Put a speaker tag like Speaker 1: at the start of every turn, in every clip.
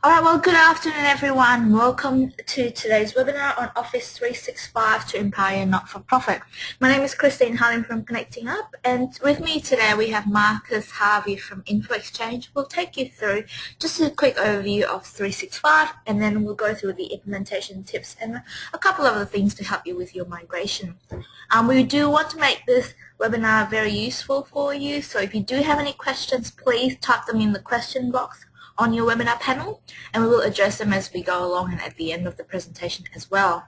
Speaker 1: All right, well, good afternoon, everyone. Welcome to today's webinar on Office 365 to empower your not-for-profit. My name is Christine Harling from Connecting Up, and with me today we have Marcus Harvey from InfoExchange. We'll take you through just a quick overview of 365, and then we'll go through the implementation tips and a couple of other things to help you with your migration. We do want to make this webinar very useful for you, so if you do have any questions, please type them in the question box on your webinar panel, and we will address them as we go along and at the end of the presentation as well.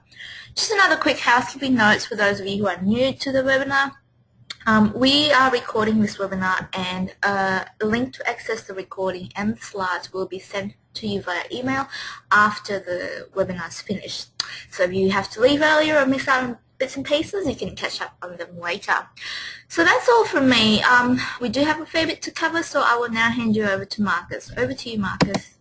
Speaker 1: Just another quick housekeeping notes for those of you who are new to the webinar. We are recording this webinar, and a link to access the recording and the slides will be sent to you via email after the webinar is finished. So if you have to leave earlier or miss out on bits and pieces, you can catch up on them later. So that's all from me. We do have a fair bit to cover, so I will now hand you over to Marcus. Over to you, Marcus.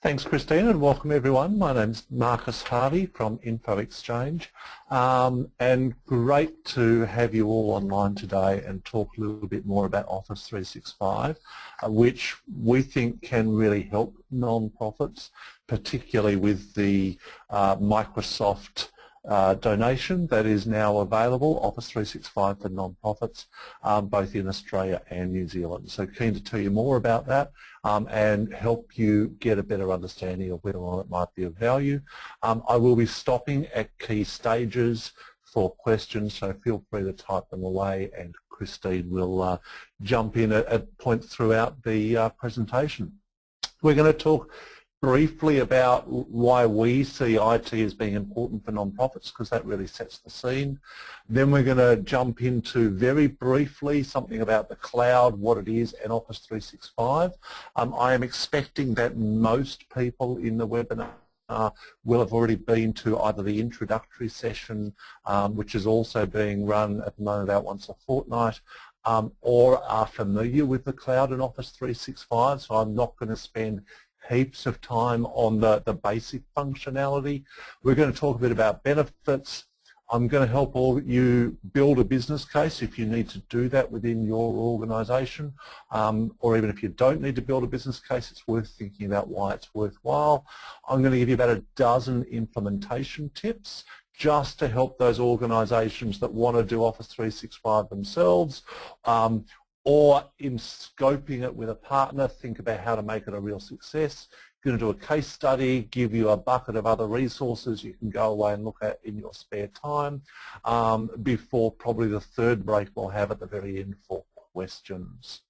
Speaker 2: Thanks, Christine, and welcome everyone. My name's Marcus Harvey from InfoExchange, and great to have you all online today and talk a little bit more about Office 365, which we think can really help non-profits, particularly with the Microsoft donation that is now available, Office 365 for non-profits, both in Australia and New Zealand. So keen to tell you more about that and help you get a better understanding of whether or not it might be of value. I will be stopping at key stages for questions, so feel free to type them away, and Christine will jump in at points throughout the presentation. We're going to talk briefly about why we see IT as being important for non-profits, because that really sets the scene. Then we're going to jump into, very briefly, something about the cloud, what it is, and Office 365. I am expecting that most people in the webinar will have already been to either the introductory session, which is also being run at the moment about once a fortnight, or are familiar with the cloud and Office 365, so I'm not going to spend heaps of time on the basic functionality. We're going to talk a bit about benefits. I'm going to help all you build a business case if you need to do that within your organisation, or even if you don't need to build a business case, it's worth thinking about why it's worthwhile. I'm going to give you about a dozen implementation tips just to help those organisations that want to do Office 365 themselves, or in scoping it with a partner, think about how to make it a real success. Going to do a case study, give you a bucket of other resources you can go away and look at in your spare time, before probably the third break we'll have at the very end for questions.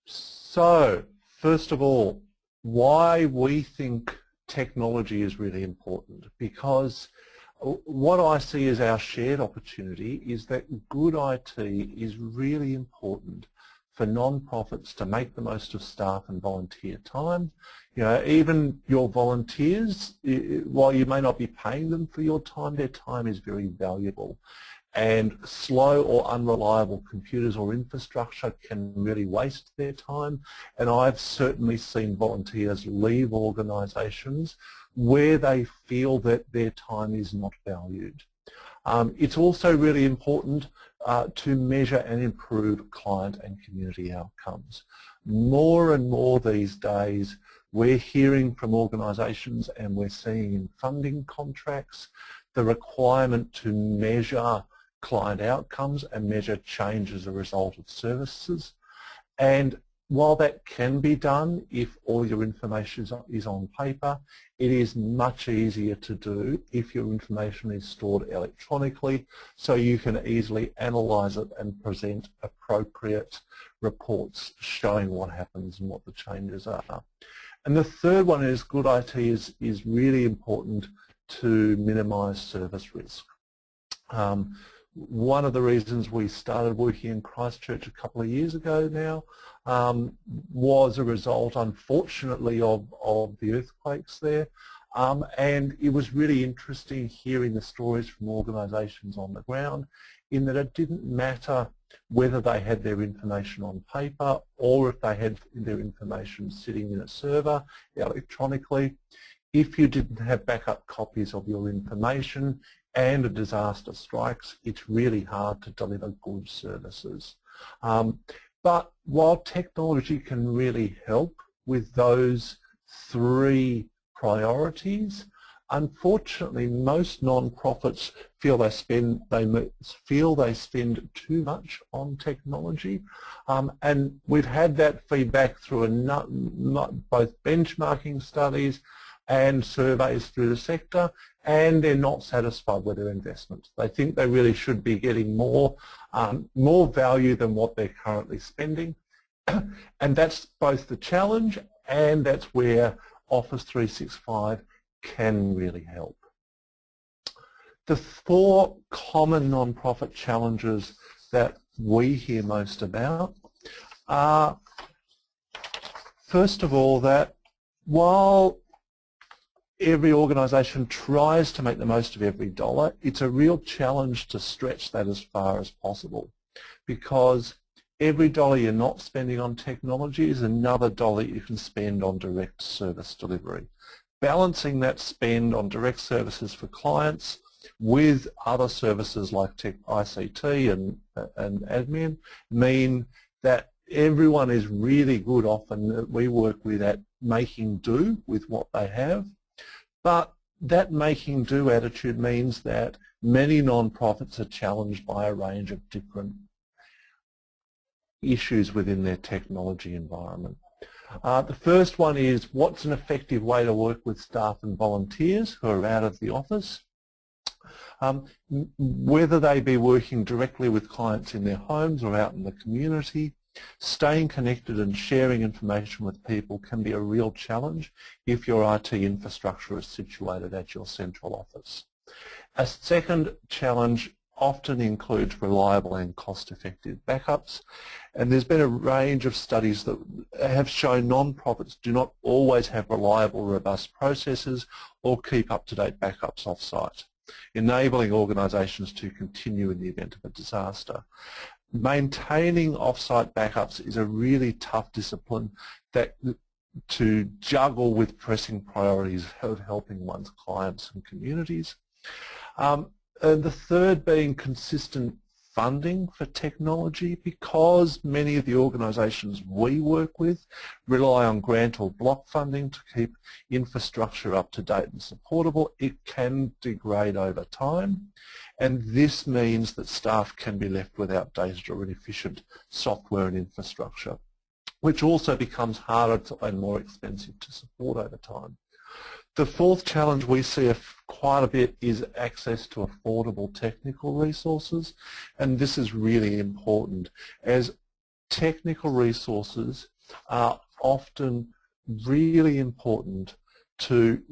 Speaker 2: So, first of all, why we think technology is really important, because what I see as our shared opportunity is that good IT is really important for non-profits to make the most of staff and volunteer time. You know, even your volunteers, while you may not be paying them for your time, their time is very valuable. And slow or unreliable computers or infrastructure can really waste their time. And I've certainly seen volunteers leave organisations where they feel that their time is not valued. It's also really important to measure and improve client and community outcomes. More and more these days, we're hearing from organisations, and we're seeing in funding contracts the requirement to measure client outcomes and measure change as a result of services. And while that can be done if all your information is on paper, it is much easier to do if your information is stored electronically, so you can easily analyse it and present appropriate reports showing what happens and what the changes are. And the third one is good IT is really important to minimise service risk. One of the reasons we started working in Christchurch a couple of years ago now was a result, unfortunately, of the earthquakes there. And it was really interesting hearing the stories from organisations on the ground, in that it didn't matter whether they had their information on paper or if they had their information sitting in a server electronically. If you didn't have backup copies of your information and a disaster strikes, it's really hard to deliver good services. But while technology can really help with those three priorities, unfortunately most non-profits feel they spend too much on technology, and we've had that feedback through both benchmarking studies and surveys through the sector, and they're not satisfied with their investment. They think they really should be getting more value than what they're currently spending. And that's both the challenge, and that's where Office 365 can really help. The four common non-profit challenges that we hear most about are, first of all, that while every organisation tries to make the most of every dollar, it's a real challenge to stretch that as far as possible, because every dollar you're not spending on technology is another dollar you can spend on direct service delivery. Balancing that spend on direct services for clients with other services like ICT and admin mean that everyone is really good often that we work with at making do with what they have. But that making do attitude means that many non-profits are challenged by a range of different issues within their technology environment. The first one is, what's an effective way to work with staff and volunteers who are out of the office? Whether they be working directly with clients in their homes or out in the community, staying connected and sharing information with people can be a real challenge if your IT infrastructure is situated at your central office. A second challenge often includes reliable and cost-effective backups, and there's been a range of studies that have shown non-profits do not always have reliable, robust processes or keep up-to-date backups off-site, enabling organisations to continue in the event of a disaster. Maintaining off-site backups is a really tough discipline to juggle with pressing priorities of helping one's clients and communities. And the third being consistent funding for technology, because many of the organisations we work with rely on grant or block funding to keep infrastructure up to date and supportable. It can degrade over time, and this means that staff can be left with outdated or inefficient software and infrastructure, which also becomes harder and more expensive to support over time. The fourth challenge we see quite a bit is access to affordable technical resources, and this is really important, as technical resources are often really important to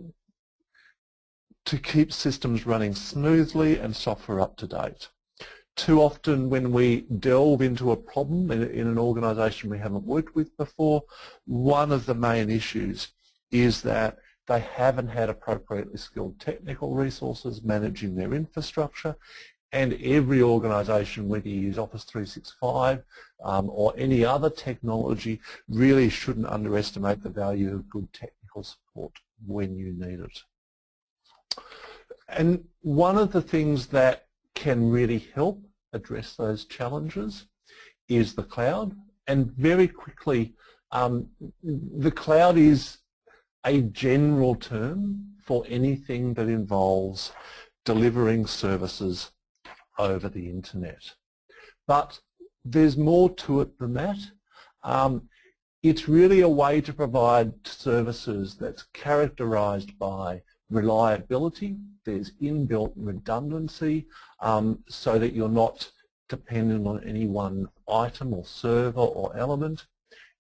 Speaker 2: keep systems running smoothly and software up to date. Too often when we delve into a problem in an organisation we haven't worked with before, one of the main issues is that they haven't had appropriately skilled technical resources managing their infrastructure, and every organisation, whether you use Office 365 or any other technology, really shouldn't underestimate the value of good technical support when you need it. And one of the things that can really help address those challenges is the cloud, and very quickly, the cloud is a general term for anything that involves delivering services over the internet. But there's more to it than that. It's really a way to provide services that's characterised by reliability. There's inbuilt redundancy, so that you're not dependent on any one item or server or element.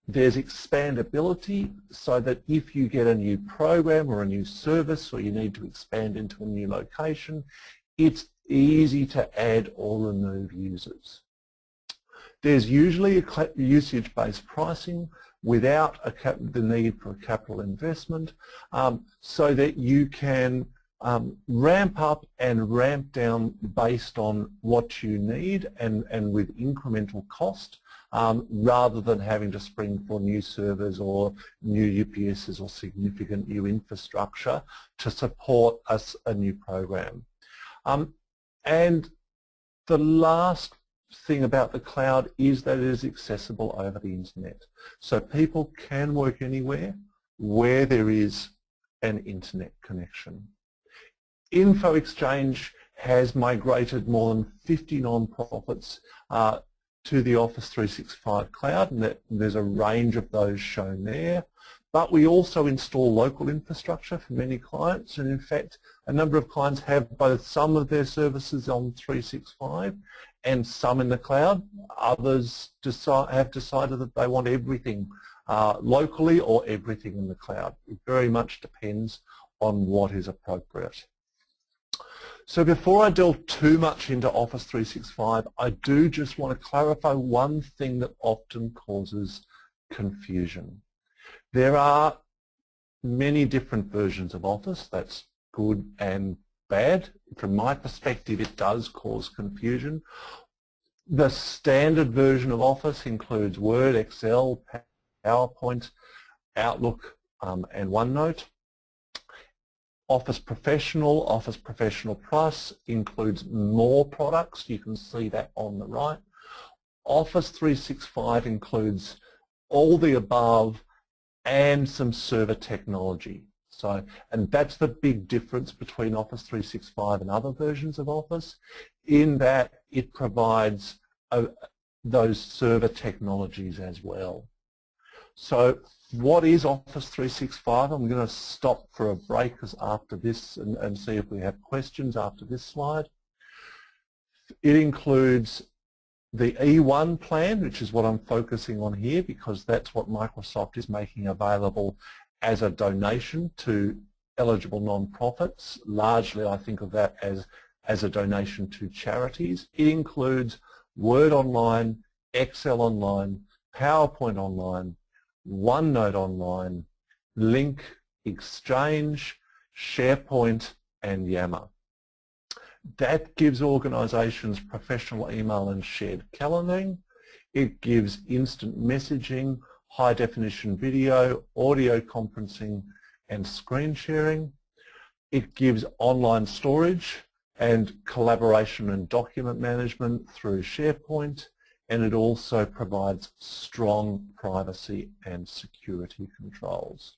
Speaker 2: There's expandability, so that if you get a new program or a new service, or you need to expand into a new location, it's easy to add or remove users. There's usually a usage-based pricing without the need for a capital investment, so that you can ramp up and ramp down based on what you need and with incremental cost, rather than having to spring for new servers or new UPSs or significant new infrastructure to support a new program. And the last thing about the cloud is that it is accessible over the internet. So people can work anywhere where there is an internet connection. Info Exchange has migrated more than 50 non-profits to the Office 365 cloud, and there's a range of those shown there. But we also install local infrastructure for many clients, and in fact a number of clients have both some of their services on 365 and some in the cloud. Others have decided that they want everything locally or everything in the cloud. It very much depends on what is appropriate. So before I delve too much into Office 365, I do just want to clarify one thing that often causes confusion. There are many different versions of Office. That's good and bad. From my perspective, it does cause confusion. The standard version of Office includes Word, Excel, PowerPoint, Outlook, and OneNote. Office Professional Plus includes more products. You can see that on the right. Office 365 includes all the above and some server technology. And that's the big difference between Office 365 and other versions of Office, in that it provides those server technologies as well. So what is Office 365? I'm going to stop for a break after this and see if we have questions after this slide. It includes the E1 plan, which is what I'm focusing on here because that's what Microsoft is making available as a donation to eligible non-profits. Largely I think of that as a donation to charities. It includes Word Online, Excel Online, PowerPoint Online, OneNote Online, Lync, Exchange, SharePoint and Yammer. That gives organisations professional email and shared calendaring. It gives instant messaging, high definition video, audio conferencing and screen sharing. It gives online storage and collaboration and document management through SharePoint, and it also provides strong privacy and security controls.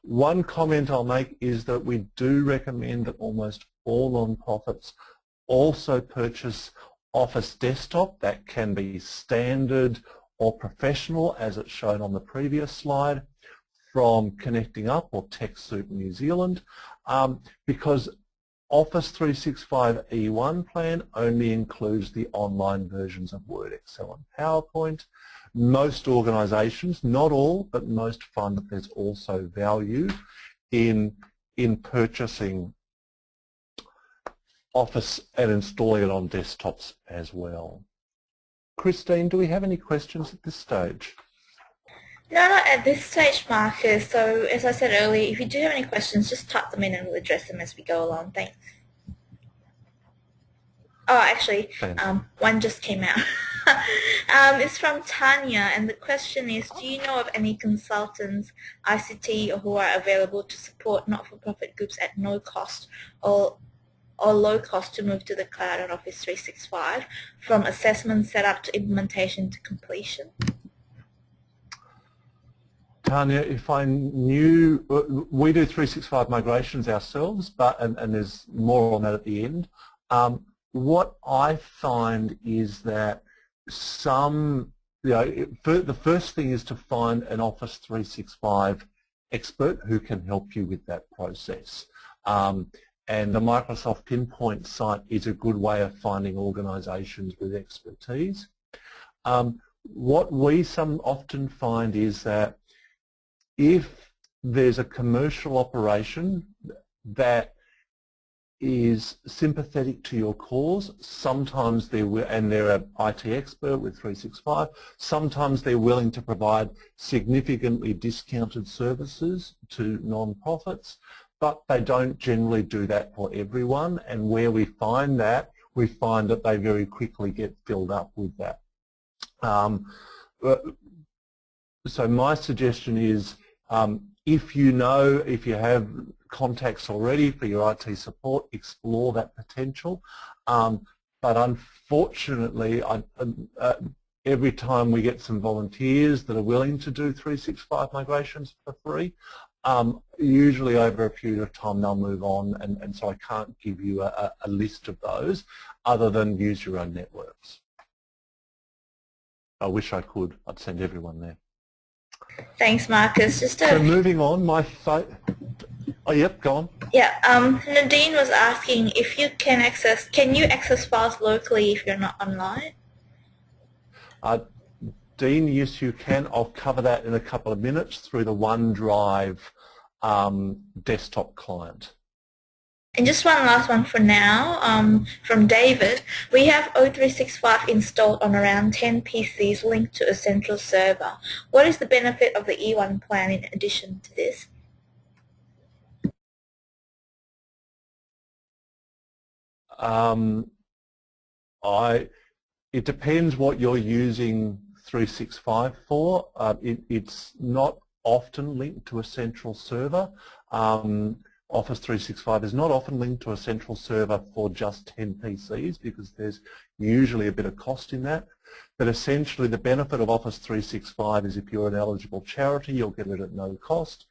Speaker 2: One comment I'll make is that we do recommend that almost all non-profits also purchase Office Desktop. That can be standard or professional, as it's shown on the previous slide, from Connecting Up or TechSoup New Zealand, because Office 365 E1 plan only includes the online versions of Word, Excel and PowerPoint. Most organisations, not all, but most find that there's also value in purchasing Office and installing it on desktops as well. Christine, do we have any questions at this stage?
Speaker 1: No, not at this stage, Marcus. So as I said earlier, if you do have any questions, just type them in and we'll address them as we go along. Thanks. Oh, actually, one just came out. It's from Tanya, and the question is, do you know of any consultants, ICT, who are available to support not-for-profit groups at no cost or low cost to move to the cloud on Office 365, from assessment setup to implementation to completion?
Speaker 2: Tanya, if I knew, we do 365 migrations ourselves, and there's more on that at the end. What I find is that the first thing is to find an Office 365 expert who can help you with that process. And the Microsoft Pinpoint site is a good way of finding organisations with expertise. What we often find is that if there's a commercial operation that is sympathetic to your cause, sometimes they're an IT expert with 365, sometimes they're willing to provide significantly discounted services to non-profits, but they don't generally do that for everyone, and where we find that they very quickly get filled up with that. So my suggestion is, if you have contacts already for your IT support, explore that potential. but unfortunately, every time we get some volunteers that are willing to do 365 migrations for free, usually over a period of time they'll move on, and so I can't give you a list of those other than use your own networks. I wish I could. I'd send everyone there.
Speaker 1: Thanks, Marcus.
Speaker 2: So moving on, oh, yep, go on.
Speaker 1: Yeah, Nadine was asking if you can you access files locally if you're not online?
Speaker 2: Dean, yes you can. I'll cover that in a couple of minutes through the OneDrive desktop client.
Speaker 1: And just one last one for now, from David. We have O365 installed on around 10 PCs linked to a central server. What is the benefit of the E1 plan in addition to this?
Speaker 2: It depends what you're using 365 for. It's not often linked to a central server. Office 365 is not often linked to a central server for just 10 PCs because there's usually a bit of cost in that. But essentially the benefit of Office 365 is if you're an eligible charity, you'll get it at no cost,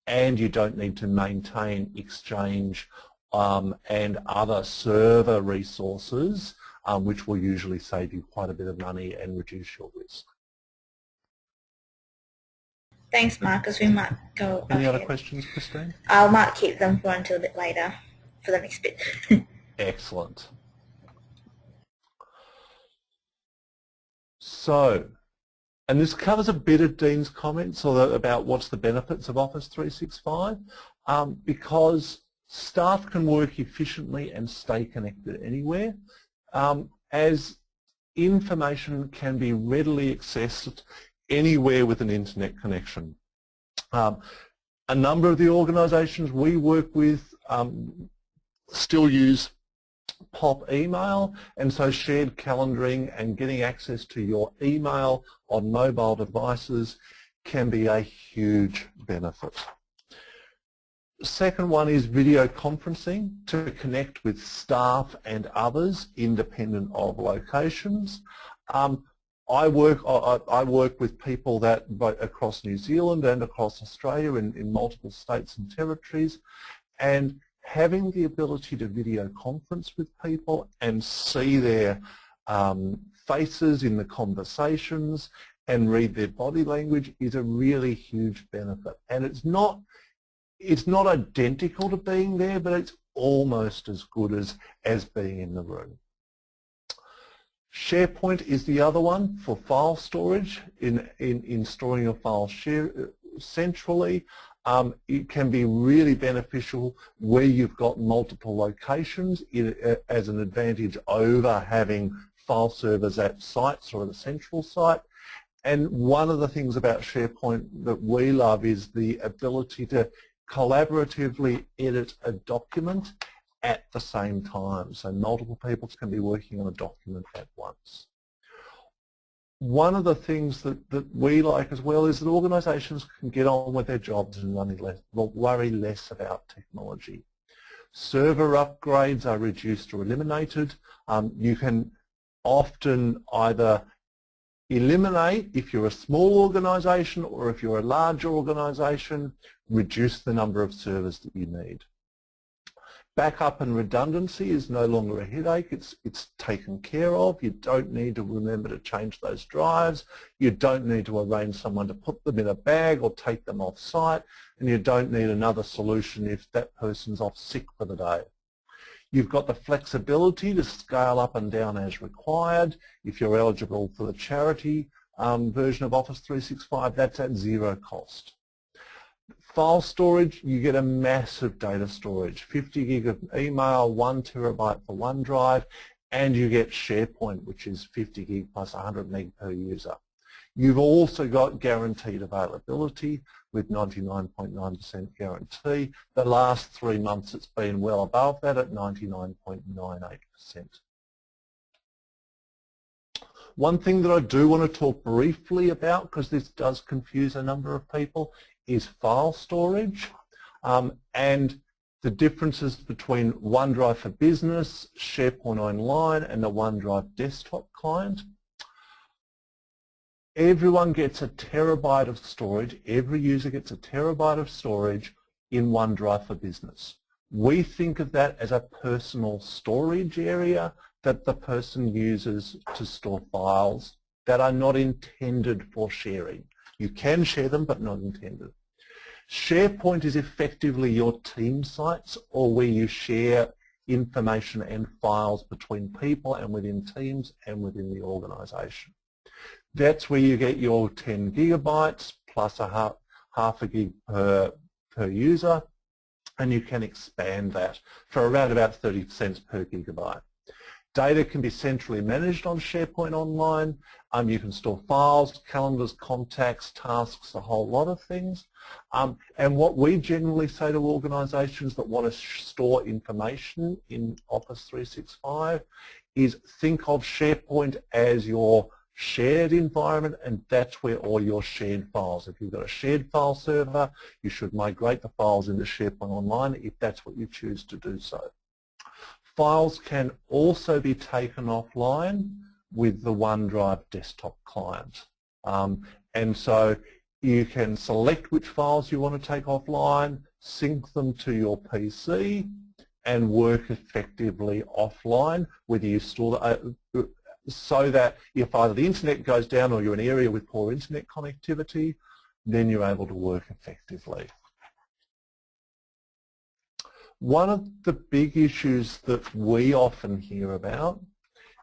Speaker 2: and you don't need to maintain Exchange and other server resources, which will usually save you quite a bit of money and reduce your risk.
Speaker 1: Thanks, Marcus. We might go
Speaker 2: Any
Speaker 1: ahead.
Speaker 2: other questions, Christine?
Speaker 1: I might keep them for until a bit later for the next bit.
Speaker 2: Excellent. So, and this covers a bit of Dean's comments about what's the benefits of Office 365, because staff can work efficiently and stay connected anywhere, as information can be readily accessed anywhere with an internet connection. A number of the organisations we work with still use POP email, and so shared calendaring and getting access to your email on mobile devices can be a huge benefit. Second one is video conferencing to connect with staff and others independent of locations. I work with people that both across New Zealand and across Australia in multiple states and territories, and having the ability to video conference with people and see their faces in the conversations and read their body language is a really huge benefit. And it's not identical to being there, but it's almost as good as being in the room. SharePoint is the other one for file storage. In storing your files centrally. It can be really beneficial where you've got multiple locations as an advantage over having file servers at sites or at a central site. And one of the things about SharePoint that we love is the ability to collaboratively edit a document at the same time. So multiple people can be working on a document at once. One of the things that we like as well is that organisations can get on with their jobs and worry less about technology. Server upgrades are reduced or eliminated. You can often either eliminate, if you're a small organisation or if you're a large organisation, reduce the number of servers that you need. Backup and redundancy is no longer a headache. It's taken care of. You don't need to remember to change those drives. You don't need to arrange someone to put them in a bag or take them off site, and you don't need another solution if that person's off sick for the day. You've got the flexibility to scale up and down as required. If you're eligible for the charity version of Office 365, that's at zero cost. File storage, you get a massive data storage, 50 gig of email, 1 terabyte for OneDrive, and you get SharePoint, which is 50 gig plus 100 meg per user. You've also got guaranteed availability with 99.9% guarantee. The last 3 months it's been well above that at 99.98%. One thing that I do want to talk briefly about, because this does confuse a number of people, is file storage. And the differences between OneDrive for Business, SharePoint Online, and the OneDrive desktop client. Everyone gets a terabyte of storage. Every user gets a terabyte of storage in OneDrive for Business. We think of that as a personal storage area that the person uses to store files that are not intended for sharing. You can share them, but not intended. SharePoint is effectively your team sites, or where you share information and files between people and within teams and within the organisation. That's where you get your 10 gigabytes plus half a gig per user, and you can expand that for around about 30 cents per gigabyte. Data can be centrally managed on SharePoint Online. You can store files, calendars, contacts, tasks, a whole lot of things. And what we generally say to organisations that want to store information in Office 365 is think of SharePoint as your shared environment, and that's where all your shared files. If you've got a shared file server, you should migrate the files into SharePoint Online if that's what you choose to do so. Files can also be taken offline with the OneDrive desktop client. And so you can select which files you want to take offline, sync them to your PC, and work effectively offline, whether you store so that if either the internet goes down or you're in an area with poor internet connectivity, then you're able to work effectively. One of the big issues that we often hear about,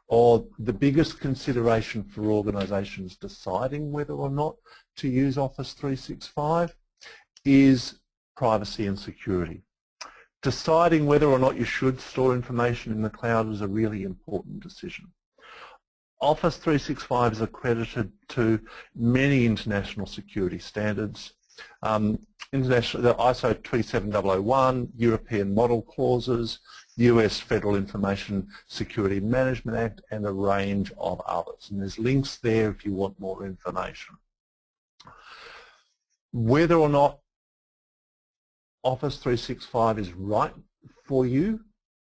Speaker 2: or the biggest consideration for organisations deciding whether or not to use Office 365, is privacy and security. Deciding whether or not you should store information in the cloud is a really important decision. Office 365 is accredited to many international security standards. The ISO 27001, European Model Clauses, US Federal Information Security Management Act, and a range of others. And there's links there if you want more information. Whether or not Office 365 is right for you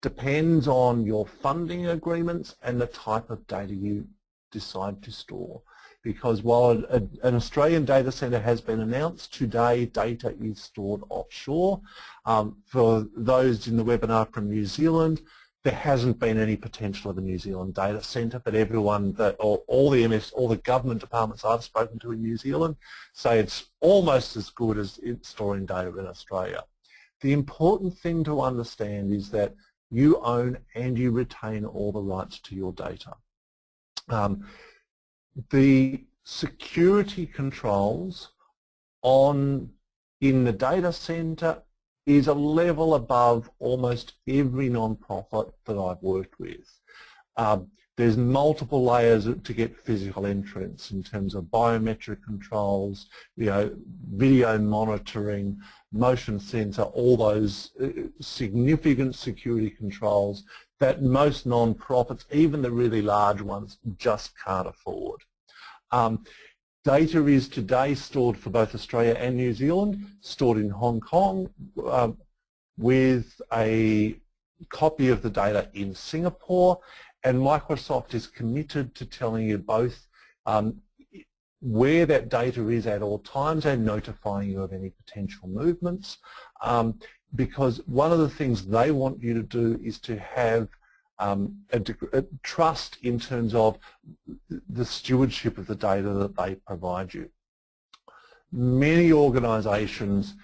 Speaker 2: depends on your funding agreements and the type of data you decide to store. Because while an Australian data centre has been announced, today data is stored offshore. For those in the webinar from New Zealand, there hasn't been any potential of a New Zealand data centre, but everyone, all the government departments I've spoken to in New Zealand say it's almost as good as storing data in Australia. The important thing to understand is that you own and you retain all the rights to your data. The security controls in the data centre is a level above almost every non-profit that I've worked with. There's multiple layers to get physical entrance in terms of biometric controls, video monitoring, motion sensor, all those significant security controls that most non-profits, even the really large ones, just can't afford. Data is today stored for both Australia and New Zealand, stored in Hong Kong, with a copy of the data in Singapore, and Microsoft is committed to telling you both where that data is at all times and notifying you of any potential movements, because one of the things they want you to do is to have a trust in terms of the stewardship of the data that they provide you. Many organisations,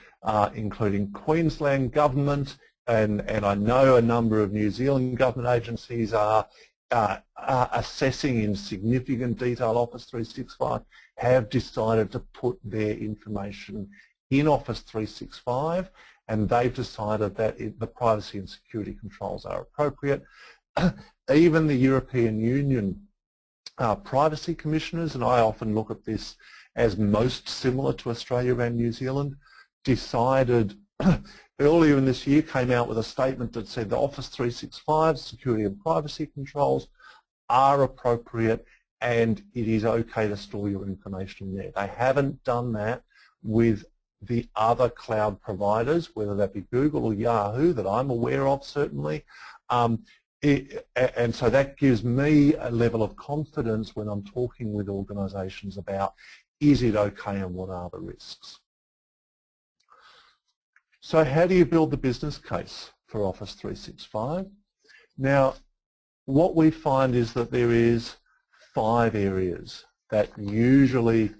Speaker 2: including Queensland Government, and I know a number of New Zealand government agencies are assessing in significant detail Office 365, have decided to put their information in Office 365, and they've decided that the privacy and security controls are appropriate. Even the European Union privacy commissioners, and I often look at this as most similar to Australia and New Zealand, decided earlier in this year, came out with a statement that said the Office 365 security and privacy controls are appropriate and it is okay to store your information there. They haven't done that with the other cloud providers, whether that be Google or Yahoo, that I'm aware of certainly. And so that gives me a level of confidence when I'm talking with organisations about, is it okay and what are the risks? So how do you build the business case for Office 365? Now, what we find is that there is 5 areas that usually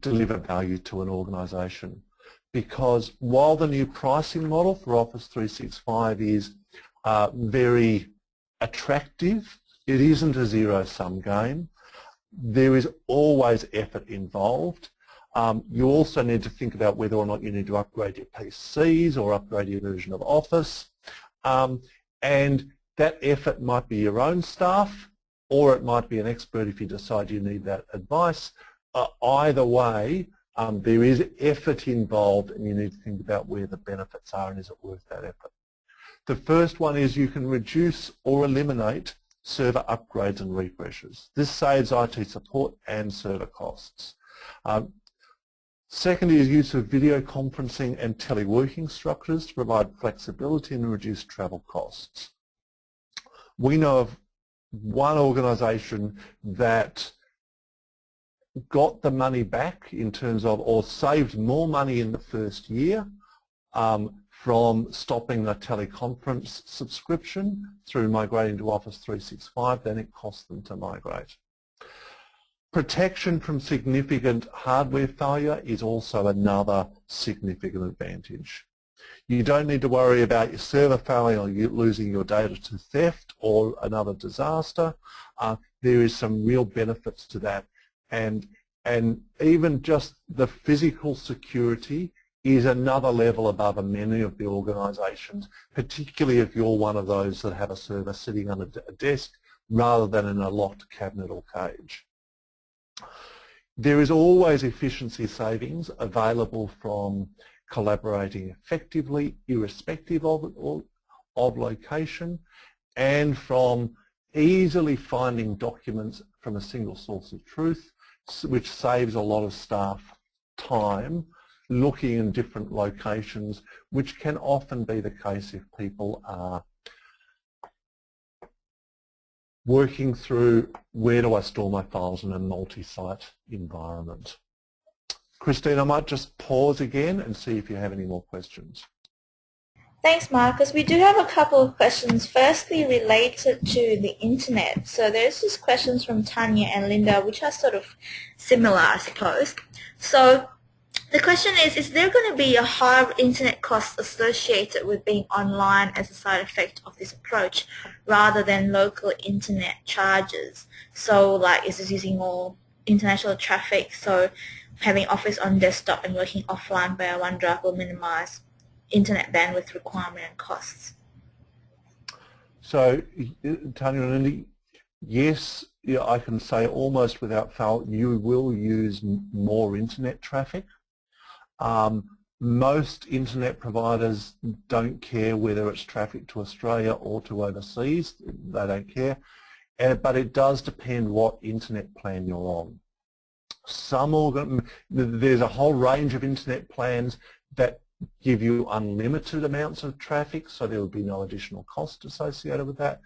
Speaker 2: deliver value to an organisation, because while the new pricing model for Office 365 is very attractive, it isn't a zero-sum game. There is always effort involved. You also need to think about whether or not you need to upgrade your PCs or upgrade your version of Office. And that effort might be your own staff, or it might be an expert if you decide you need that advice. Either way, there is effort involved, and you need to think about where the benefits are and is it worth that effort. The first one is you can reduce or eliminate server upgrades and refreshes. This saves IT support and server costs. Second is use of video conferencing and teleworking structures to provide flexibility and reduce travel costs. We know of one organisation that got the money back in terms of, or saved more money in the first year from stopping the teleconference subscription through migrating to Office 365 than it cost them to migrate. Protection from significant hardware failure is also another significant advantage. You don't need to worry about your server failing or you losing your data to theft or another disaster. There is some real benefits to that, and even just the physical security is another level above many of the organisations, particularly if you're one of those that have a server sitting on a desk rather than in a locked cabinet or cage. There is always efficiency savings available from collaborating effectively, irrespective of location, and from easily finding documents from a single source of truth, which saves a lot of staff time looking in different locations, which can often be the case if people are working through where do I store my files in a multi-site environment. Christine, I might just pause again and see if you have any more questions.
Speaker 1: Thanks, Marcus. We do have a couple of questions, firstly related to the internet. So there's just questions from Tanya and Linda, which are sort of similar, I suppose. So the question is there going to be a higher internet cost associated with being online as a side effect of this approach rather than local internet charges? So like, is this using more international traffic? So having Office on desktop and working offline via OneDrive will minimize internet bandwidth requirement and costs.
Speaker 2: So, Tanya and Lindy, yes, yeah, I can say almost without fail, you will use more internet traffic. Most internet providers don't care whether it's traffic to Australia or to overseas. They don't care. But it does depend what internet plan you're on. There's a whole range of internet plans that give you unlimited amounts of traffic, so there will be no additional cost associated with that.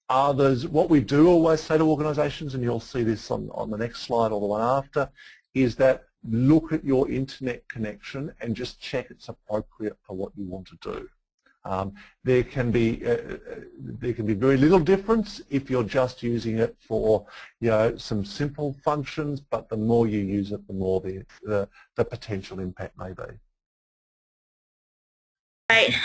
Speaker 2: Others, what we do always say to organisations, and you'll see this on the next slide or the one after, is that look at your internet connection and just check it's appropriate for what you want to do. There can be very little difference if you're just using it for, you know, some simple functions, but the more you use it, the more the potential impact may be.
Speaker 1: Right.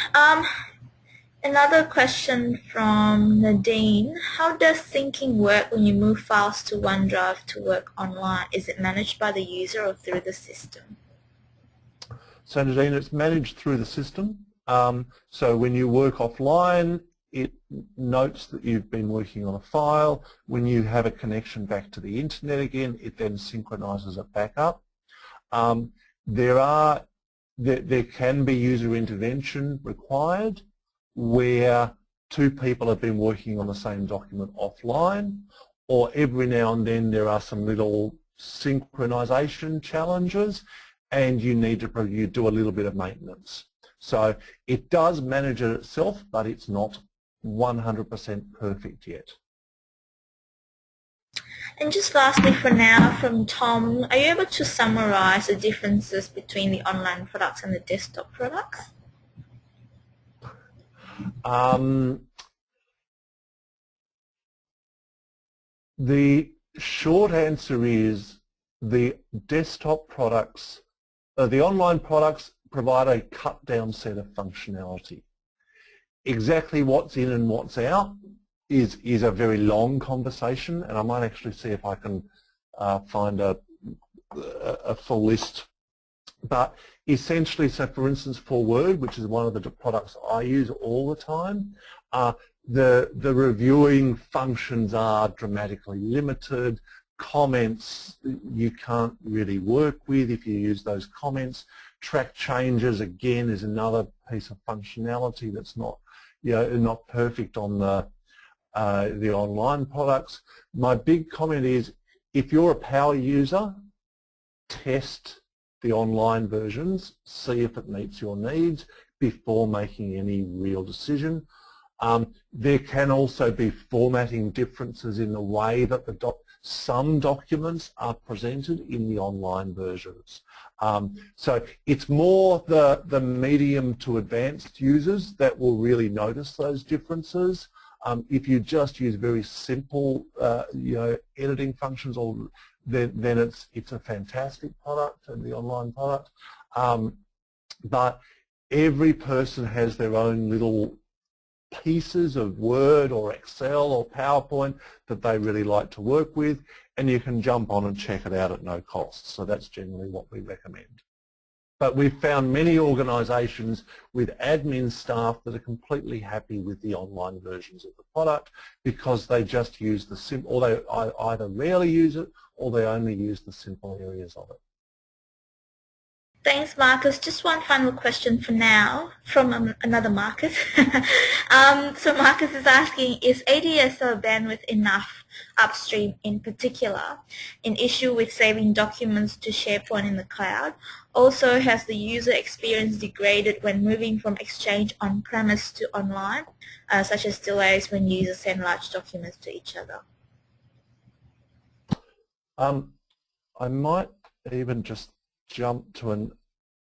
Speaker 1: Another question from Nadine. How does syncing work when you move files to OneDrive to work online? Is it managed by the user or through the system?
Speaker 2: So Nadine, it's managed through the system. So when you work offline, it notes that you've been working on a file. When you have a connection back to the internet again, it then synchronizes it back up. There can be user intervention required where two people have been working on the same document offline, or every now and then there are some little synchronization challenges, and you need to you do a little bit of maintenance. So it does manage it itself, but it's not 100% perfect yet.
Speaker 1: And just lastly for now, from Tom, are you able to summarize the differences between the online products and the desktop products?
Speaker 2: The short answer is the desktop products, the online products provide a cut down set of functionality. Exactly what's in and what's out is a very long conversation, and I might actually see if I can find a full list. But essentially, so for instance, for Word, which is one of the products I use all the time, the reviewing functions are dramatically limited. Comments you can't really work with if you use those comments. Track changes, again, is another piece of functionality that's not, not perfect on the online products. My big comment is, if you're a power user, test the online versions, see if it meets your needs before making any real decision. There can also be formatting differences in the way that some documents are presented in the online versions. So it's more the medium to advanced users that will really notice those differences. If you just use very simple, editing functions, then it's a fantastic product, and the online product. But every person has their own little pieces of Word or Excel or PowerPoint that they really like to work with, and you can jump on and check it out at no cost. So that's generally what we recommend. But we've found many organisations with admin staff that are completely happy with the online versions of the product because they just use the simple, or they either rarely use it or they only use the simple areas of it.
Speaker 1: Thanks, Marcus. Just one final question for now from another Marcus. So Marcus is asking, is ADSL bandwidth enough upstream in particular, an issue with saving documents to SharePoint in the cloud? Also, has the user experience degraded when moving from Exchange on-premise to online, such as delays when users send large documents to each other?
Speaker 2: I might even just jump to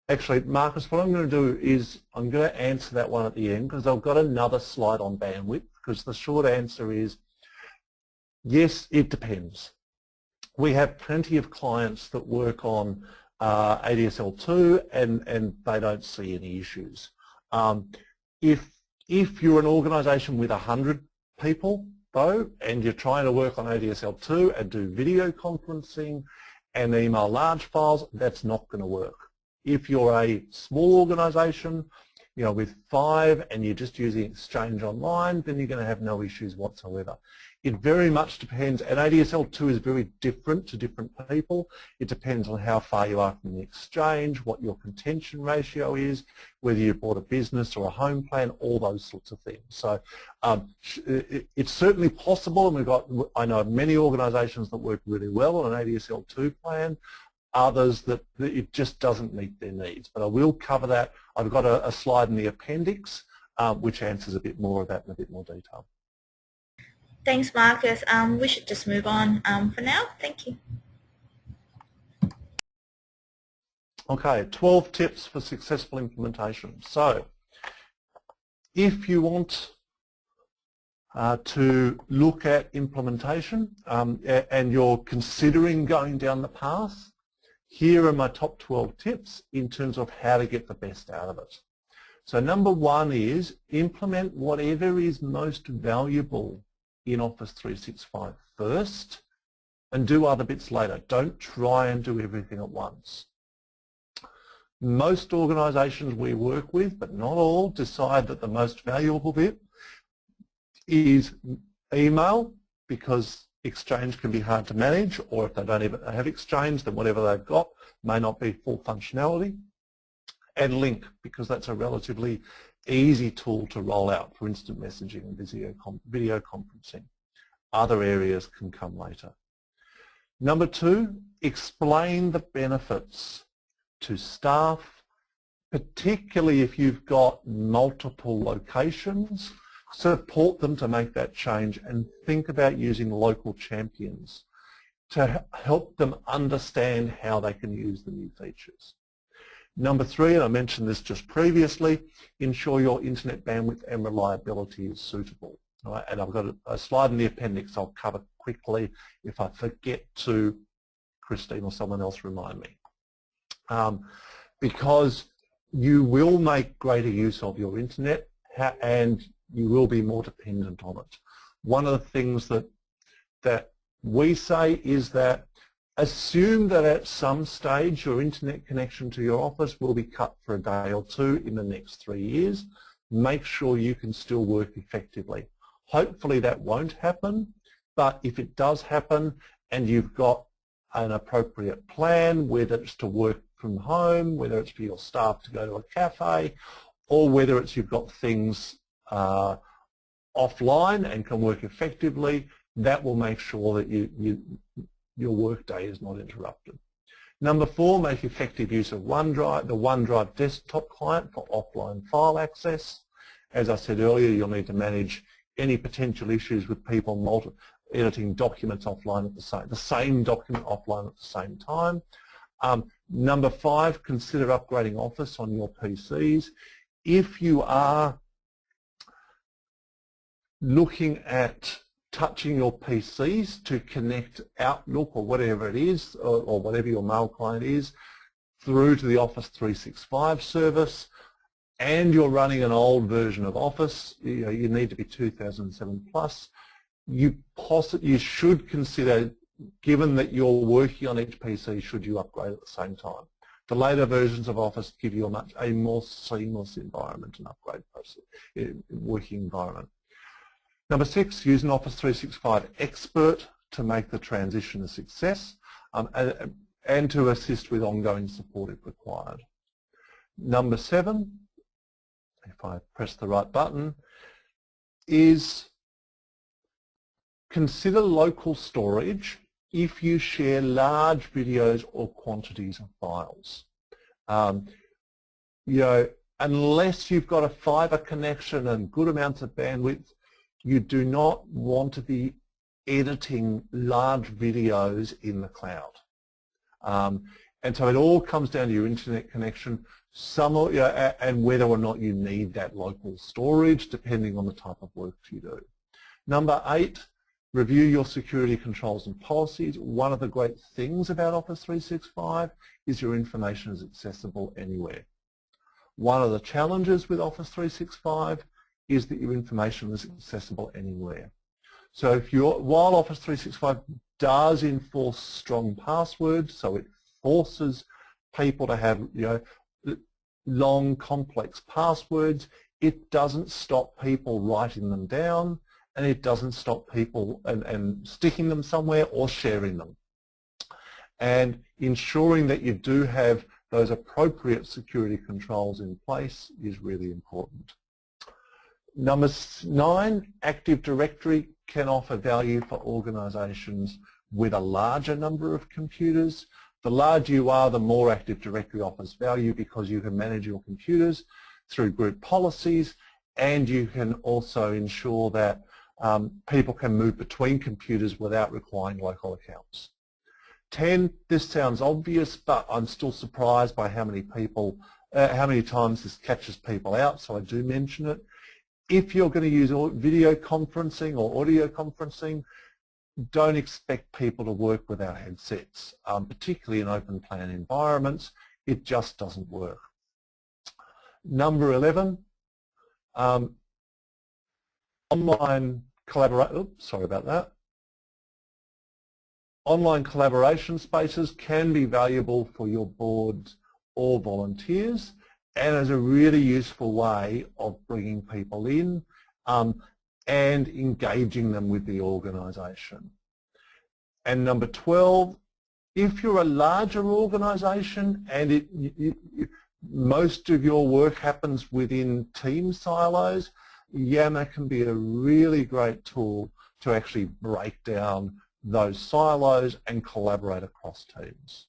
Speaker 2: actually, Marcus, what I'm going to do is I'm going to answer that one at the end because I've got another slide on bandwidth, because the short answer is yes, it depends. We have plenty of clients that work on ADSL2 and they don't see any issues. If you're an organisation with 100 people though, and you're trying to work on ADSL2 and do video conferencing and email large files, that's not going to work. If you're a small organisation, with 5 and you're just using Exchange Online, then you're going to have no issues whatsoever. It very much depends, and ADSL2 is very different to different people. It depends on how far you are from the Exchange, what your contention ratio is, whether you bought a business or a home plan, all those sorts of things. So it's certainly possible, and I know many organisations that work really well on an ADSL2 plan, others that it just doesn't meet their needs. But I will cover that. I've got a slide in the appendix which answers a bit more of that in a bit more detail.
Speaker 1: Thanks, Marcus. We should just move on for now. Thank you.
Speaker 2: Okay, 12 tips for successful implementation. So if you want to look at implementation and you're considering going down the path, here are my top 12 tips in terms of how to get the best out of it. So number 1 is implement whatever is most valuable in Office 365 first and do other bits later. Don't try and do everything at once. Most organisations we work with, but not all, decide that the most valuable bit is email, because Exchange can be hard to manage, or if they don't even have Exchange, then whatever they've got may not be full functionality. And Link, because that's a relatively easy tool to roll out for instant messaging and video conferencing. Other areas can come later. Number 2, explain the benefits. to staff, particularly if you've got multiple locations. Support them to make that change and think about using local champions to help them understand how they can use the new features. Number 3, and I mentioned this just previously, ensure your internet bandwidth and reliability is suitable. All right, and I've got a slide in the appendix I'll cover quickly. If I forget to, Christine or someone else remind me. Because you will make greater use of your internet and you will be more dependent on it. One of the things that we say is that assume that at some stage your internet connection to your office will be cut for a day or 2 in the next 3 years. Make sure you can still work effectively. Hopefully that won't happen, but if it does happen and you've got an appropriate plan, whether it's to work from home, whether it's for your staff to go to a cafe, or whether it's you've got things offline and can work effectively, that will make sure that your work day is not interrupted. Number 4, make effective use of OneDrive, the OneDrive desktop client for offline file access. As I said earlier, you'll need to manage any potential issues with people editing documents offline at the same document offline at the same time. Number 5, consider upgrading Office on your PCs. If you are looking at touching your PCs to connect Outlook or whatever it is, or whatever your mail client is, through to the Office 365 service, and you're running an old version of Office, you need to be 2007 plus, you should consider, given that you're working on each PC, should you upgrade at the same time. The later versions of Office give you a more seamless environment and upgrade process, working environment. Number 6, use an Office 365 expert to make the transition a success and to assist with ongoing support if required. Number 7, if I press the right button, is consider local storage if you share large videos or quantities of files. Unless you've got a fibre connection and good amounts of bandwidth, you do not want to be editing large videos in the cloud. And so it all comes down to your internet connection, and whether or not you need that local storage, depending on the type of work you do. Number 8, review your security controls and policies. One of the great things about Office 365 is your information is accessible anywhere. One of the challenges with Office 365 is that your information is accessible anywhere. So while Office 365 does enforce strong passwords, so it forces people to have long, complex passwords, it doesn't stop people writing them down, and it doesn't stop people and sticking them somewhere or sharing them. And ensuring that you do have those appropriate security controls in place is really important. Number 9, Active Directory can offer value for organisations with a larger number of computers. The larger you are, the more Active Directory offers value because you can manage your computers through group policies, and you can also ensure that people can move between computers without requiring local accounts. 10, this sounds obvious, but I'm still surprised by how many times this catches people out, so I do mention it. If you're going to use video conferencing or audio conferencing, don't expect people to work without headsets, particularly in open plan environments. It just doesn't work. Number 11, online collaboration. Sorry about that. Online collaboration spaces can be valuable for your boards or volunteers, and as a really useful way of bringing people in and engaging them with the organisation. And number 12, if you're a larger organisation and most of your work happens within team silos, Yammer can be a really great tool to actually break down those silos and collaborate across teams.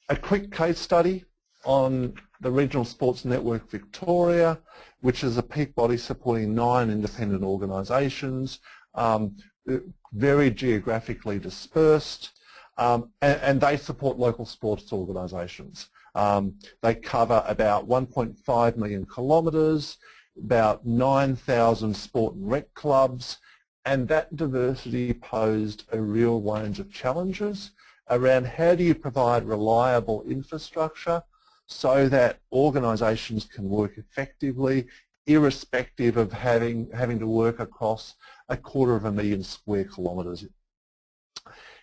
Speaker 2: A quick case study on the Regional Sports Network Victoria, which is a peak body supporting 9 independent organisations, very geographically dispersed, and they support local sports organisations. They cover about 1.5 million kilometres, about 9,000 sport and rec clubs, and that diversity posed a real range of challenges around how do you provide reliable infrastructure so that organisations can work effectively, irrespective of having to work across 250,000 square kilometres.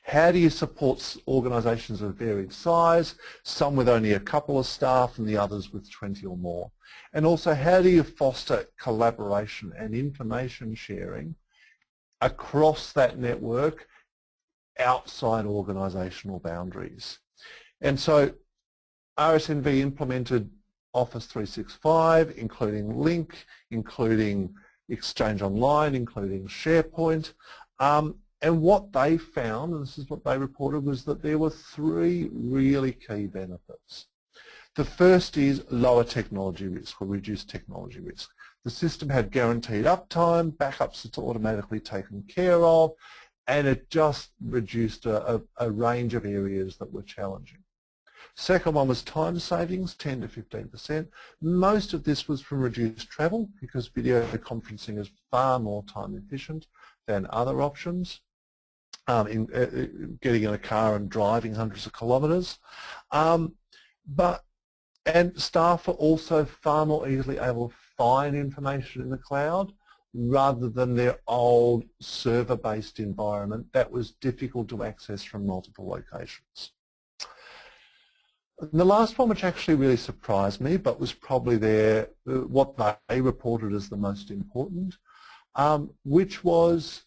Speaker 2: How do you support organisations of varied size, some with only a couple of staff and the others with 20 or more? And also, how do you foster collaboration and information sharing across that network outside organisational boundaries? And so RSNV implemented Office 365, including Link, including Exchange Online, including SharePoint. And what they found, and this is what they reported, was that there were 3 really key benefits. The first is lower technology risk or reduced technology risk. The system had guaranteed uptime, backups it's automatically taken care of, and it just reduced a range of areas that were challenging. Second one was time savings, 10 to 15%. Most of this was from reduced travel because video conferencing is far more time efficient than other options. Getting in a car and driving hundreds of kilometres. And staff are also far more easily able to find information in the cloud rather than their old server-based environment that was difficult to access from multiple locations. And the last one, which actually really surprised me, but was probably what they reported as the most important, which was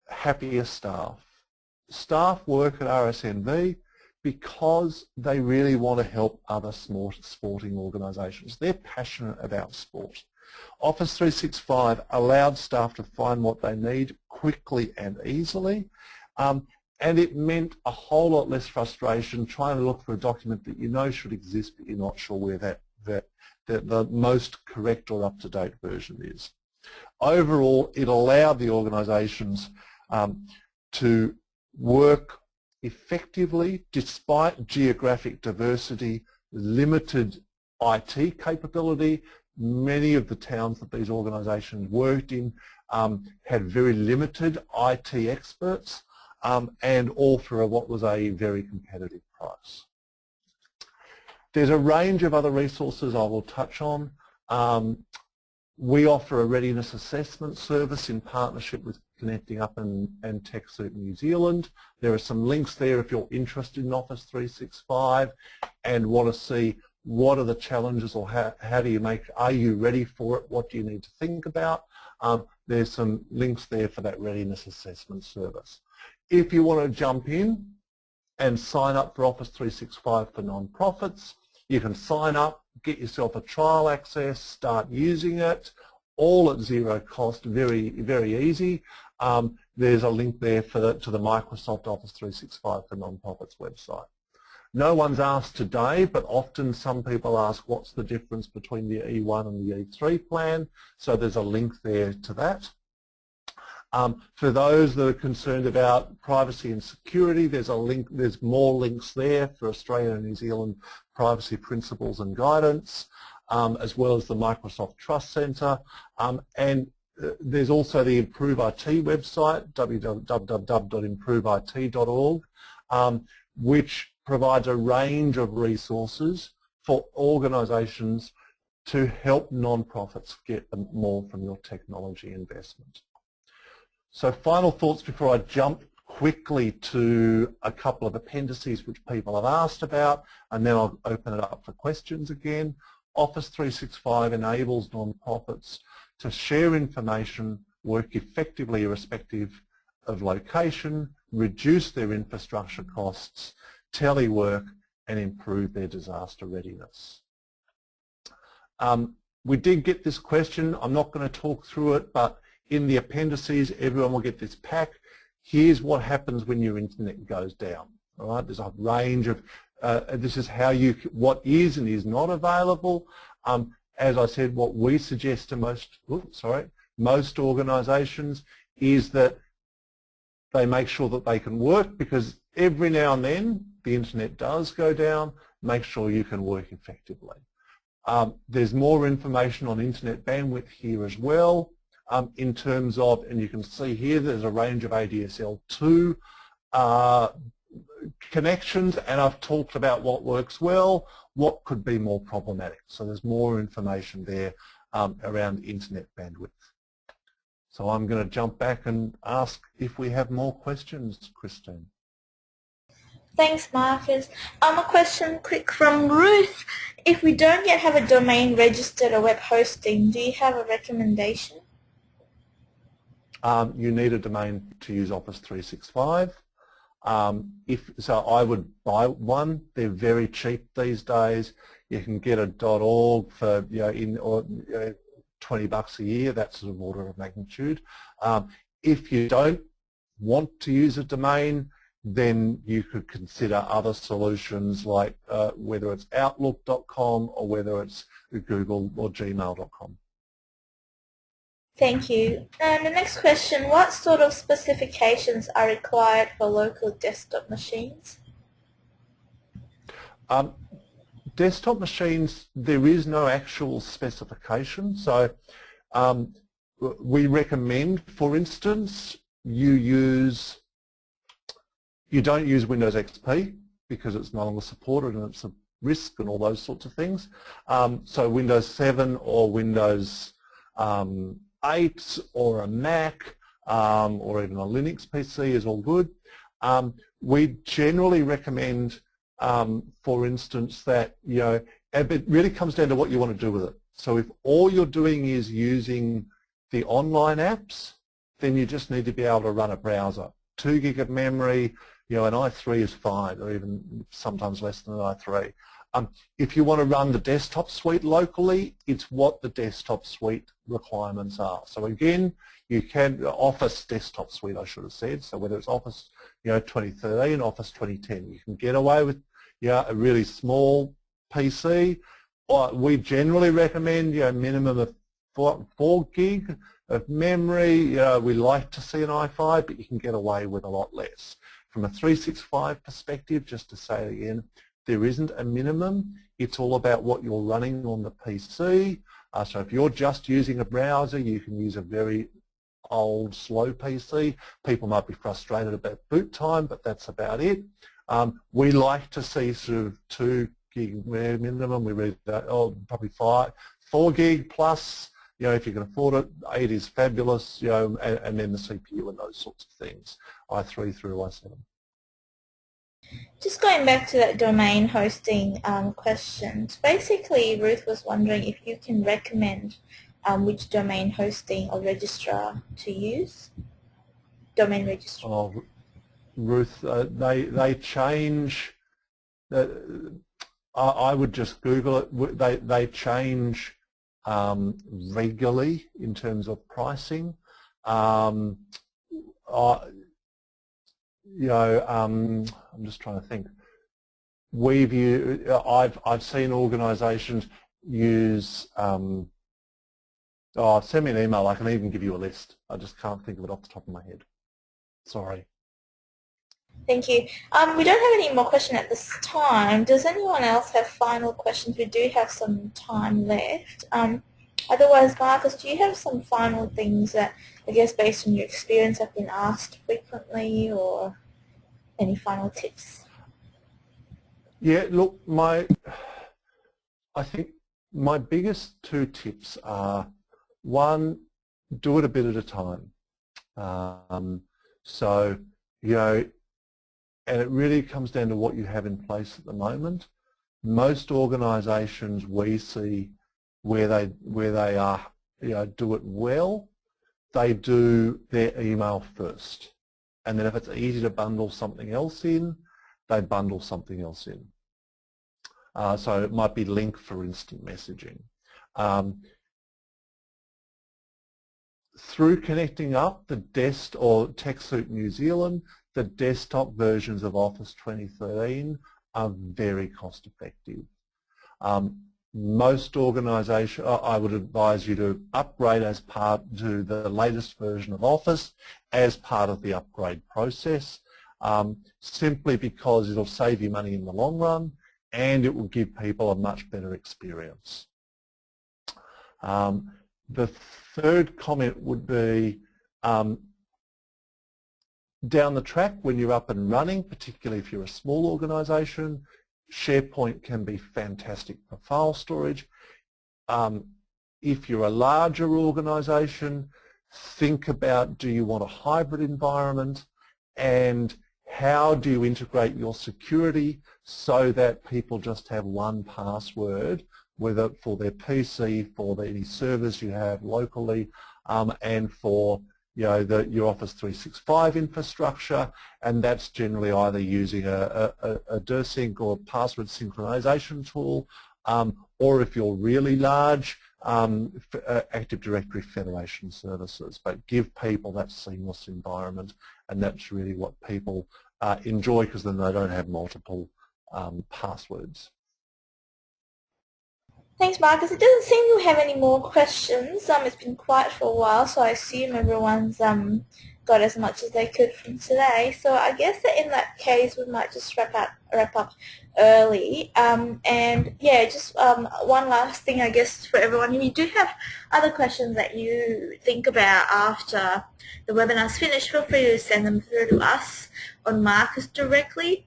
Speaker 2: happier staff. Staff work at RSNV because they really want to help other sporting organisations. They're passionate about sport. Office 365 allowed staff to find what they need quickly and easily, and it meant a whole lot less frustration trying to look for a document that you know should exist but you're not sure where the most correct or up-to-date version is. Overall, it allowed the organisations to work effectively despite geographic diversity, limited IT capability. Many of the towns that these organisations worked in had very limited IT experts, and all for what was a very competitive price. There's a range of other resources I will touch on. We offer a readiness assessment service in partnership with Connecting Up and TechSoup New Zealand. There are some links there if you're interested in Office 365 and want to see what are the challenges or how do you are you ready for it, what do you need to think about. There's some links there for that readiness assessment service. If you want to jump in and sign up for Office 365 for non-profits, you can sign up, get yourself a trial access, start using it, all at zero cost, very, very easy. There's a link there to the Microsoft Office 365 for non-profits website. No one's asked today, but often some people ask what's the difference between the E1 and the E3 plan, so there's a link there to that. For those that are concerned about privacy and security, there's a link. There's more links there for Australia and New Zealand privacy principles and guidance, as well as the Microsoft Trust Centre, and there's also the Improve IT website, www.improveit.org, which provides a range of resources for organisations to help non-profits get more from your technology investment. So final thoughts before I jump quickly to a couple of appendices which people have asked about, and then I'll open it up for questions again. Office 365 enables non-profits to share information, work effectively irrespective of location, reduce their infrastructure costs, telework, and improve their disaster readiness. We did get this question. I'm not going to talk through it, but in the appendices, everyone will get this pack. Here's what happens when your internet goes down. All right, there's a range of, this is how you, what is and is not available. As I said, what we suggest to most organisations is that they make sure that they can work, because every now and then the internet does go down. Make sure you can work effectively. There's more information on internet bandwidth here as well, in terms of, and you can see here there's a range of ADSL2 connections, and I've talked about what works well, what could be more problematic. So there's more information there around internet bandwidth. So I'm going to jump back and ask if we have more questions, Christine.
Speaker 1: Thanks, Marcus. A question quick from Ruth. If we don't yet have a domain registered or web hosting, do you have a recommendation?
Speaker 2: You need a domain to use Office 365. So I would buy one. They're very cheap these days. You can get a .org for $20 a year. That's sort of order of magnitude. If you don't want to use a domain, then you could consider other solutions like whether it's Outlook.com or whether it's Google or Gmail.com.
Speaker 1: Thank you. And the next question, what sort of specifications are required for local desktop machines?
Speaker 2: Desktop machines, there is no actual specification. So we recommend, for instance, you don't use Windows XP because it's no longer supported and it's a risk and all those sorts of things. So Windows 7 or Windows 8 or a Mac or even a Linux PC is all good. We generally recommend, for instance, that it really comes down to what you want to do with it. So if all you're doing is using the online apps, then you just need to be able to run a browser. 2 gig of memory, an i3 is fine, or even sometimes less than an i3. If you want to run the desktop suite locally, it's what the desktop suite requirements are. So again, you can, Office desktop suite I should have said, so whether it's Office 2013, Office 2010, you can get away with a really small PC. We generally recommend minimum of 4 gig of memory. We like to see an i5, but you can get away with a lot less. From a 365 perspective, just to say it again, there isn't a minimum. It's all about what you're running on the PC. So if you're just using a browser, you can use a very old, slow PC. People might be frustrated about boot time, but that's about it. We like to see sort of 2 gig minimum. We read that, probably 4 gig plus. If you can afford it, 8 is fabulous, and then the CPU and those sorts of things, i3 through i7.
Speaker 1: Just going back to that domain hosting questions, basically Ruth was wondering if you can recommend which domain hosting or registrar to use, domain registrar.
Speaker 2: Oh, Ruth, they change. I would just Google it. They change regularly in terms of pricing. I'm just trying to think. I've seen organisations use. Send me an email. I can even give you a list. I just can't think of it off the top of my head. Sorry.
Speaker 1: Thank you. We don't have any more questions at this time. Does anyone else have final questions? We do have some time left. Otherwise, Marcus, do you have some final things that, I guess, based on your experience, have been asked frequently, or any final tips?
Speaker 2: Yeah, look, I think my biggest 2 tips are, one, do it a bit at a time. And it really comes down to what you have in place at the moment. Most organisations we see where they are, do it well, they do their email first. And then if it's easy to bundle something else in, they bundle something else in. So it might be Lync for instant messaging. Through connecting up the Dest or TechSoup New Zealand, the desktop versions of Office 2013 are very cost effective. Most organisations, I would advise you to upgrade as part to the latest version of Office as part of the upgrade process, simply because it'll save you money in the long run and it will give people a much better experience. The third comment would be down the track when you're up and running, particularly if you're a small organisation, SharePoint can be fantastic for file storage. If you're a larger organisation, think about, do you want a hybrid environment, and how do you integrate your security so that people just have one password, whether for their PC, for any servers you have locally, and for your Office 365 infrastructure, and that's generally either using a DirSync or password synchronization tool, or if you're really large, Active Directory Federation services. But give people that seamless environment, and that's really what people enjoy, because then they don't have multiple passwords.
Speaker 1: Thanks, Marcus. It doesn't seem we have any more questions. It's been quiet for a while, so I assume everyone's got as much as they could from today. So I guess that in that case, we might just wrap up early. And yeah, just one last thing, I guess, for everyone. If you do have other questions that you think about after the webinar's finished, feel free to send them through to us on Marcus directly.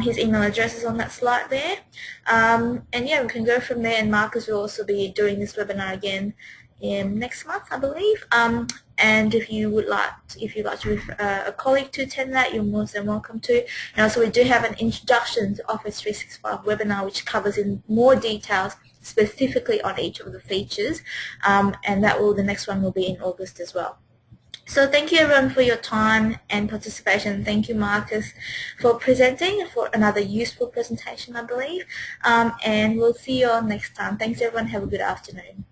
Speaker 1: His email address is on that slide there, and yeah, we can go from there. And Marcus will also be doing this webinar again next month, I believe. And if you'd like to refer a colleague to attend that, you're more than welcome to. And also, we do have an introduction to Office 365 webinar, which covers in more details specifically on each of the features, and the next one will be in August as well. So thank you everyone for your time and participation. Thank you, Marcus, for presenting, for another useful presentation, I believe. And we'll see you all next time. Thanks everyone. Have a good afternoon.